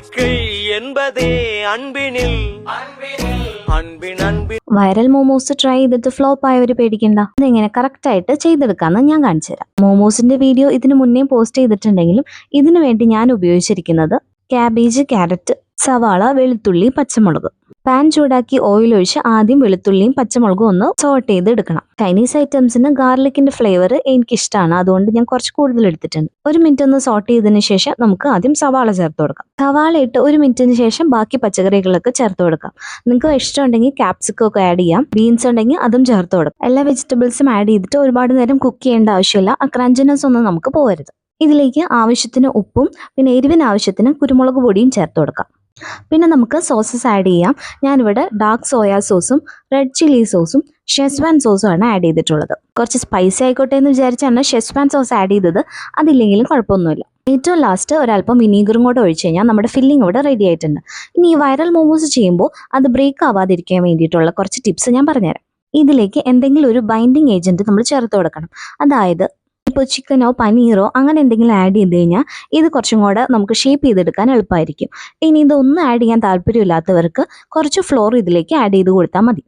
வாழ்க்கை என்பதே അൻപിനിൽ viral momos try ചെയ്തിട്ട് ഫ്ലോപ്പ് ആയവർ പേടിക്കണ്ട. അതെങ്ങനെ കറക്റ്റ് ആയിട്ട് ചെയ്തെടുക്കാന്ന് ഞാൻ കാണിച്ചു തരാം. മോമോസിന്റെ വീഡിയോ ഇതിനു മുന്നേ പോസ്റ്റ് ചെയ്തിട്ടുണ്ടെങ്കിലും ഇതിനു വേണ്ടി ഞാൻ ഉപയോഗിച്ചിരിക്കുന്നത് ക്യാബേജ്, ക്യാരറ്റ്, സവാള, വെളുത്തുള്ളി, പച്ചമുളക്. പാൻ ചൂടാക്കി ഓയിൽ ഒഴിച്ച് ആദ്യം വെളുത്തുള്ളിയും പച്ചമുളകും ഒന്ന് സോട്ട് ചെയ്ത് എടുക്കണം. ചൈനീസ് ഐറ്റംസിന് ഗാർലിക്കിന്റെ ഫ്ലേവർ എനിക്കിഷ്ടമാണ്, അതുകൊണ്ട് ഞാൻ കുറച്ച് കൂടുതൽ എടുത്തിട്ടുണ്ട്. 1 മിനിറ്റ് ഒന്ന് സോട്ട് ചെയ്തതിന് ശേഷം നമുക്ക് ആദ്യം സവാള ചേർത്ത് കൊടുക്കാം. സവാള ഇട്ട് 1 മിനിറ്റിന് ശേഷം ബാക്കി പച്ചക്കറികളൊക്കെ ചേർത്ത് കൊടുക്കാം. നിങ്ങൾക്ക് ഇഷ്ടമുണ്ടെങ്കിൽ ക്യാപ്സിക്കം ഒക്കെ ആഡ് ചെയ്യാം. ബീൻസ് ഉണ്ടെങ്കിൽ അതും ചേർത്ത് കൊടുക്കാം. എല്ലാ വെജിറ്റബിൾസും ആഡ് ചെയ്തിട്ട് ഒരുപാട് നേരം കുക്ക് ചെയ്യേണ്ട ആവശ്യമില്ല. ആ ക്രഞ്ചിനെസ് ഒന്നും നമുക്ക് പോകരുത്. ഇതിലേക്ക് ആവശ്യത്തിന് ഉപ്പും പിന്നെ എരിവിന് ആവശ്യത്തിന് കുരുമുളക് പൊടിയും ചേർത്ത് കൊടുക്കാം. പിന്നെ നമുക്ക് സോസസ് ആഡ് ചെയ്യാം. ഞാനിവിടെ ഡാർക്ക് സോയാ സോസും റെഡ് ചില്ലി സോസും ഷെസ്വാൻ സോസും ആണ് ആഡ് ചെയ്തിട്ടുള്ളത്. കുറച്ച് സ്പൈസി ആയിക്കോട്ടെ എന്ന് വിചാരിച്ചാണ് ഷെസ്വാൻ സോസ് ആഡ് ചെയ്തത്. അതില്ലെങ്കിലും കുഴപ്പമൊന്നുമില്ല. ഏറ്റവും ലാസ്റ്റ് ഒരല്പം വിനീഗറും കൂടെ ഒഴിച്ച് കഴിഞ്ഞാൽ നമ്മുടെ ഫില്ലിംഗ് ഇവിടെ റെഡി ആയിട്ടുണ്ട്. ഇനി ഈ വൈറൽ മോമോസ് ചെയ്യുമ്പോൾ അത് ബ്രേക്ക് ആവാതിരിക്കാൻ വേണ്ടിയിട്ടുള്ള കുറച്ച് ടിപ്സ് ഞാൻ പറഞ്ഞുതരാം. ഇതിലേക്ക് എന്തെങ്കിലും ഒരു ബൈൻഡിങ് ഏജന്റ് നമ്മൾ ചേർത്ത് കൊടുക്കണം. അതായത് ഇപ്പോൾ ചിക്കനോ പനീറോ അങ്ങനെ എന്തെങ്കിലും ആഡ് ചെയ്ത് കഴിഞ്ഞാൽ ഇത് കുറച്ചും കൂടെ നമുക്ക് ഷേപ്പ് ചെയ്തെടുക്കാൻ എളുപ്പമായിരിക്കും. ഇനി ഇതൊന്നും ആഡ് ചെയ്യാൻ താല്പര്യമില്ലാത്തവർക്ക് കുറച്ച് ഫ്ലോർ ഇതിലേക്ക് ആഡ് ചെയ്ത് കൊടുത്താൽ മതി.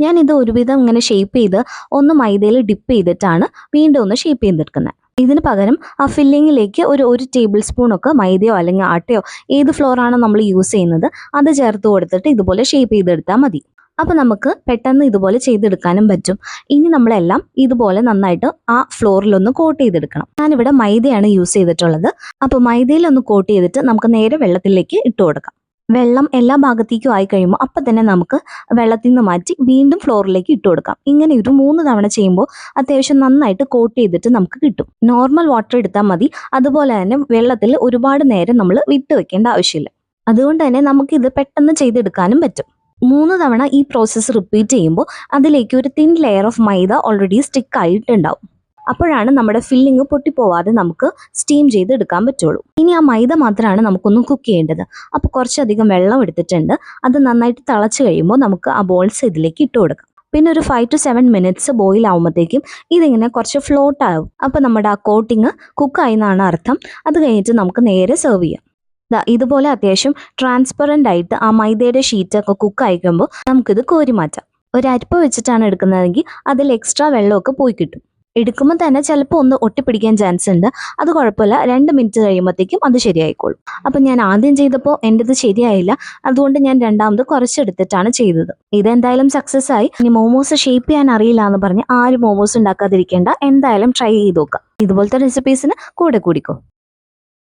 ഞാനിത് ഒരുവിധം ഇങ്ങനെ ഷേപ്പ് ചെയ്ത് ഒന്ന് മൈദയിൽ ഡിപ്പ് ചെയ്തിട്ടാണ് വീണ്ടും ഒന്ന് ഷേപ്പ് ചെയ്തെടുക്കുന്നത്. ഇതിന് പകരം ആ ഫില്ലിങ്ങിലേക്ക് ഒരു ടേബിൾ സ്പൂണൊക്കെ മൈദയോ അല്ലെങ്കിൽ ആട്ടയോ ഏത് ഫ്ലോറാണോ നമ്മൾ യൂസ് ചെയ്യുന്നത് അത് ചേർത്ത് കൊടുത്തിട്ട് ഇതുപോലെ ഷേപ്പ് ചെയ്തെടുത്താൽ മതി. അപ്പോൾ നമുക്ക് പെട്ടെന്ന് ഇതുപോലെ ചെയ്തെടുക്കാനും പറ്റും. ഇനി നമ്മളെല്ലാം ഇതുപോലെ നന്നായിട്ട് ആ ഫ്ലോറിലൊന്ന് കോട്ട് ചെയ്തെടുക്കണം. ഞാനിവിടെ മൈദയാണ് യൂസ് ചെയ്തിട്ടുള്ളത്. അപ്പോൾ മൈദയിലൊന്ന് കോട്ട് ചെയ്തിട്ട് നമുക്ക് നേരെ വെള്ളത്തിലേക്ക് ഇട്ട് കൊടുക്കാം. വെള്ളം എല്ലാ ഭാഗത്തേക്കും ആയി കഴിയുമ്പോൾ അപ്പം തന്നെ നമുക്ക് വെള്ളത്തിൽ നിന്ന് മാറ്റി വീണ്ടും ഫ്ലോറിലേക്ക് ഇട്ട് കൊടുക്കാം. ഇങ്ങനെ ഒരു 3 തവണ ചെയ്യുമ്പോൾ അത്യാവശ്യം നന്നായിട്ട് കോട്ട് ചെയ്തിട്ട് നമുക്ക് കിട്ടും. നോർമൽ വാട്ടർ എടുത്താൽ മതി. അതുപോലെ തന്നെ വെള്ളത്തിൽ ഒരുപാട് നേരം നമ്മൾ വിട്ട് വെക്കേണ്ട ആവശ്യമില്ല. അതുകൊണ്ട് തന്നെ നമുക്കിത് പെട്ടെന്ന് ചെയ്തെടുക്കാനും പറ്റും. 3 തവണ ഈ പ്രോസസ്സ് റിപ്പീറ്റ് ചെയ്യുമ്പോൾ അതിലേക്ക് ഒരു thin layer of maida already stick ആയിട്ടുണ്ടാവും. അപ്പോഴാണ് നമ്മുടെ ഫില്ലിങ് പൊട്ടിപ്പോവാതെ നമുക്ക് സ്റ്റീം ചെയ്ത് എടുക്കാൻ പറ്റുള്ളൂ. ഇനി ആ മൈദ മാത്രമാണ് നമുക്കൊന്ന് കുക്ക് ചെയ്യേണ്ടത്. അപ്പോൾ കുറച്ചധികം വെള്ളം എടുത്തിട്ടുണ്ട്. അത് നന്നായിട്ട് തിളച്ച് കഴിയുമ്പോൾ നമുക്ക് ആ ബോൾസ് ഇതിലേക്ക് ഇട്ട് കൊടുക്കാം. പിന്നെ ഒരു 5 to 7 മിനിറ്റ്സ് ബോയിൽ ആകുമ്പോഴത്തേക്കും ഇതിങ്ങനെ കുറച്ച് ഫ്ലോട്ട് ആവും. അപ്പോൾ നമ്മുടെ ആ കോട്ടിങ് കുക്കായി എന്നാണ് അർത്ഥം. അത് കഴിഞ്ഞിട്ട് നമുക്ക് നേരെ സെർവ് ചെയ്യാം. ഇതുപോലെ അത്യാവശ്യം ട്രാൻസ്പെറൻ്റ് ആയിട്ട് ആ മൈദയുടെ ഷീറ്റൊക്കെ കുക്ക് ആയിക്കുമ്പോൾ നമുക്കിത് കോരി മാറ്റാം. ഒരു അരിപ്പ വെച്ചിട്ടാണ് എടുക്കുന്നതെങ്കിൽ അതിൽ എക്സ്ട്രാ വെള്ളമൊക്കെ പോയി കിട്ടും. എടുക്കുമ്പോൾ തന്നെ ചിലപ്പോൾ ഒന്ന് ഒട്ടിപ്പിടിക്കാൻ ചാൻസ് ഉണ്ട്. അത് കുഴപ്പമില്ല, 2 മിനിറ്റ് കഴിയുമ്പോഴത്തേക്കും അത് ശരിയായിക്കോളും. അപ്പം ഞാൻ ആദ്യം ചെയ്തപ്പോൾ എൻ്റെത് ശരിയായില്ല. അതുകൊണ്ട് ഞാൻ രണ്ടാമത് കുറച്ചെടുത്തിട്ടാണ് ചെയ്തത്. ഇതെന്തായാലും സക്സസ് ആയി. ഇനി മോമോസ് ഷേപ്പ് ചെയ്യാൻ അറിയില്ല എന്ന് പറഞ്ഞ് ആരും മോമോസ് ഉണ്ടാക്കാതിരിക്കേണ്ട. എന്തായാലും ട്രൈ ചെയ്ത് നോക്കാം. ഇതുപോലത്തെ റെസിപ്പീസിന് കൂടെ കൂടിക്കോ.